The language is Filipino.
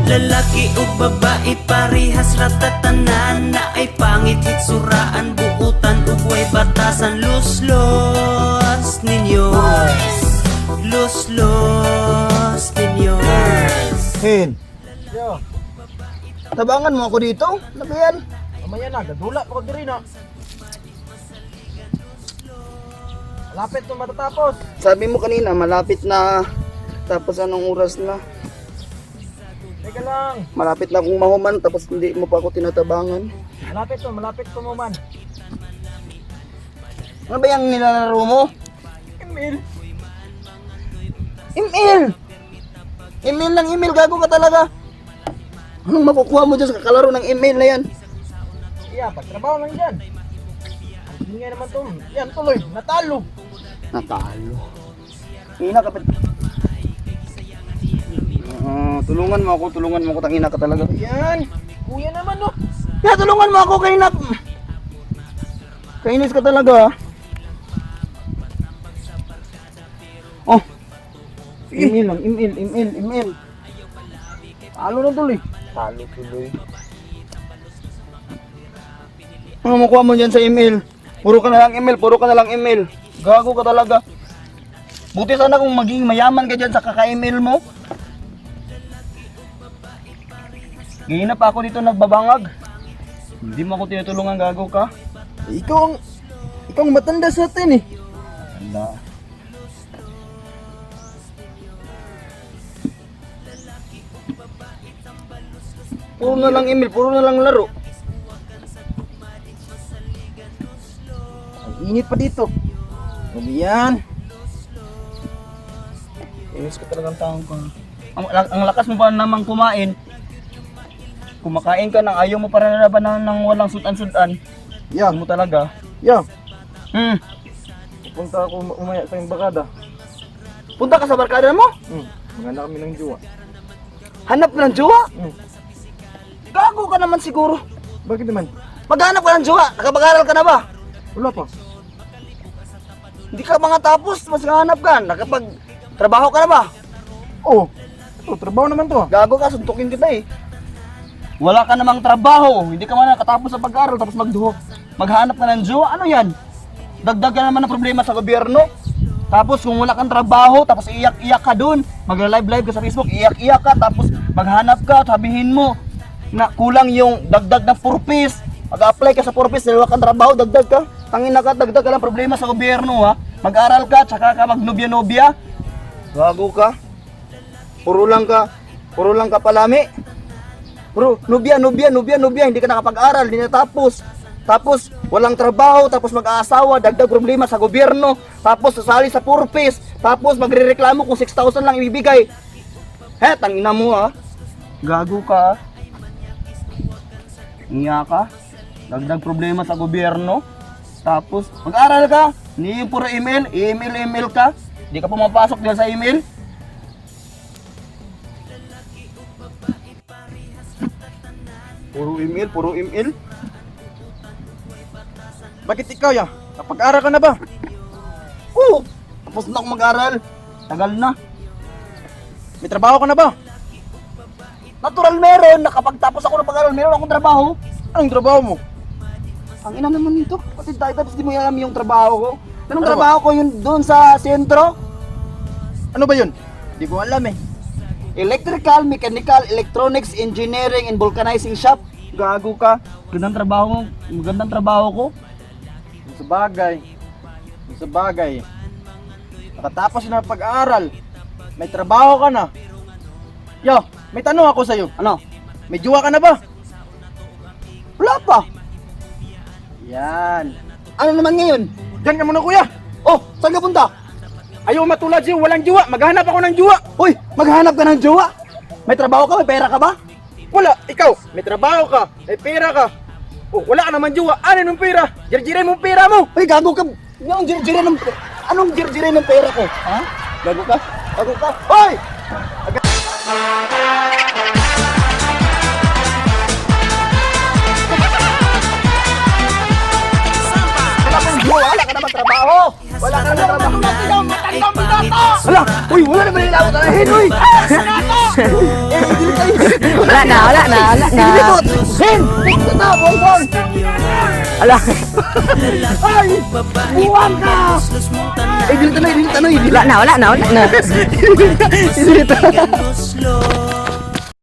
Lalaki o babae parihas ratatanan, na ay pangit hitsuraan, buutan ugway batasan. Los ninyo, los ninyo. Hin, Yo, tabangan mo ako dito? Ano ba yan? mamaya na, gadula pa ko diri na. Lapit to matatapos. Sabi mo kanina, malapit na. Tapos anong oras na? Teka lang. Malapit na akong mahuman, tapos hindi mo pa ako tinatabangan. Malapit to mo man. Ano ba yung nilalaro mo? Emil. Email! Email lang email, gago ka talaga. Anong makukuha mo dyan sa kakalaro ng email na yan? Iya, pagtrabaho lang dyan. Hindi nga naman to. Yan, tuloy. Natalo. Natalo. Ina kapit. Tulungan mo ako, tangina ka talaga. Yan. Kuya naman, no. Kaya tulungan mo ako, kainap. Kainis ka talaga. Oh. Email lang, email. Talo na tuloy. Talo tuloy. Ano makuha mo dyan sa email? Puro ka na lang email. Gago ka talaga. Buti sana kung maging mayaman ka dyan sa kaka-email mo. Ngayon na pa ako dito nagbabangag. Hindi mo ako tinutulungan, gago ka. Ikaw ang matanda sa atin eh. Tanda. Puro na lang email, puro na lang laro. Ang init pa dito. Ano yan? Inis ka talagang taong ka. Ang lakas mo pa namang kumain. Kumakain ka nang ayaw mo para nalaban ng walang sudan-sudan. Yeah. Mo talaga. Yeah. Punta ako umaya sa yung bakada. Punta ka sa barkada mo? Maganda kami ng jowa. Hanap ng jowa? Gago ka naman siguro. Bakit naman? Maghanap ka ng jowa. Nakapag-aral ka na ba? Wala pa. Hindi ka mga tapos, mas hanap ka. Nakapag-trabaho ka na ba? Oh. Ito, trabaho naman to. Gago ka, suntukin kita eh. Wala ka namang trabaho. Hindi ka man nakatapos sa pag-aral tapos maghanap ka ng jowa. Ano yan? Dagdag ka naman ng problema sa gobyerno. Tapos kung wala kang trabaho, tapos iyak-iyak ka dun. Mag-live ka sa Facebook, iyak-iyak ka. Tapos maghanap ka, sabihin mo na kulang yung dagdag ng purpose. Mag-apply ka sa purpose, dahil wala kang trabaho, dagdag ka. Tangina ka, dagdag ka lang problema sa gobyerno ha. Mag-aral ka, tsaka ka mag-nobya-nobya. Gago ka. Puro lang ka palami. Bro, nobya, hindi ka nakapag-aral, hindi natapos. Tapos, walang trabaho, tapos mag-aasawa, dagdag problema sa gobyerno. Tapos, sasali sa purpose. Tapos, magre-reklamo kung 6,000 lang ibibigay. Tangina mo ha. Gago ka ha. Niya ka. Dagdag problema sa gobyerno. Tapos, mag-aral ka. Hindi yung puro email ka. Hindi ka pumapasok dyan sa email. Puro email. Bakit ikaw ya? Kapag-aral ka na ba? Oo! Tapos na ako mag-aral. Tagal na. May trabaho ka na ba? Natural meron. Nakapagtapos ako ng pag-aral, meron akong trabaho. Anong trabaho mo? Ang ina naman nito. Kasi tayo tapos di mo alam yung trabaho ko. Anong Ano trabaho ko yun doon sa sentro? Ano ba yun? Hindi ko alam eh. Electrical, Mechanical, Electronics, Engineering, and Vulcanizing Shop. Gago ka. Magandang trabaho ko. Sa bagay. Nakatapos na pag-aaral. May trabaho ka na. Yo, may tanong ako sa'yo. Ano? May jowa ka na ba? Wala pa. Yan. Ano naman ngayon? Diyan ka muna kuya. Oh, saan ka punta? Ayaw matulad sa'yo, walang jowa. Maghanap ako ng jowa. Uy, maghanap ka ng jowa. May trabaho ka, may pera ka ba? Wala, ikaw. May trabaho ka. May pera ka. Oh, wala ka naman jowa. Ano yung pera? Jirjirin mo pera mo. Uy, gago ka. Anong jirjirin ng pera ko? Ha? Gago ka? Hoy! Wala ka naman trabaho! Wala ka naman trabaho! Matandang bidata! Hala! Uy! Wala naman yung lawat na hin! Uy! Sin! Ito na, bongbong! Ala. Ay! Buwan ka! Eh, dito na, dito na, dito na. Wala na. Luslos